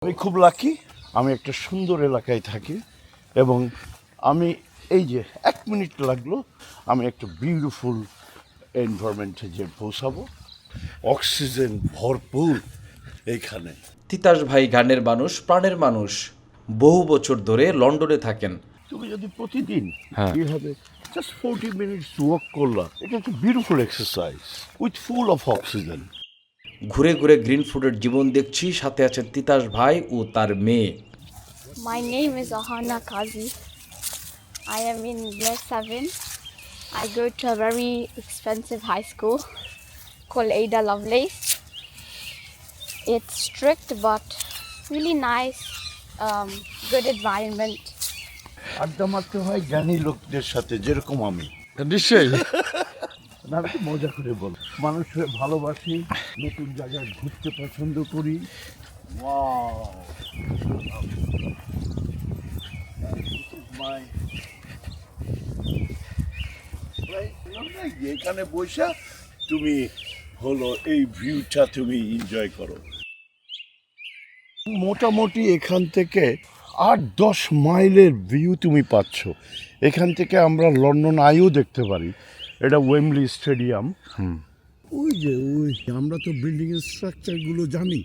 আমি খুব লাকি, আমি একটা সুন্দর এলাকায় থাকি এবং আমি এই যে 1 মিনিট লাগলো আমি একটা বিউটিফুল এনভায়রনমেন্টে যে পৌঁছাবো, অক্সিজেন ভরপুর এইখানে। তিতাস ভাই গানের মানুষ, প্রাণের মানুষ, বহু বছর ধরে লন্ডনে থাকেন। তুমি যদি প্রতিদিন হ্যাঁ। এইভাবে জাস্ট 40 মিনিটস ওয়াক করলা, এটা একটা beautiful exercise with full of oxygen. ঘুরে ঘুরে গ্রিন ফুডের জীবন দেখছি, সাথে আছেন তিতাস ভাই ও তার মেয়ে। My name is Ahana Kazi. I am in grade 7. I go to a very expensive high school called Ada Lovelace. It's strict but really nice, good environment. আড্ডা মারতে হয় জ্ঞানী লোকদের সাথে, যেরকম আমি। নিশ্চয়ই। না, আমি তো মজা করে বল, মানুষের ভালোবাসি, নতুন জায়গায় ঘুরতে পছন্দ করি। Wow! এখানে বসে তুমি হলো এই ভিউটা তুমি এনজয় করো। মোটামুটি এখান থেকে 8-10 মাইলের ভিউ তুমি পাচ্ছ। এখান থেকে আমরা লন্ডন আইও দেখতে পারি, এটা ওয়েমব্লি স্টেডিয়াম। ওই যে আমরা তো বিল্ডিং এর স্ট্রাকচারগুলো জানি,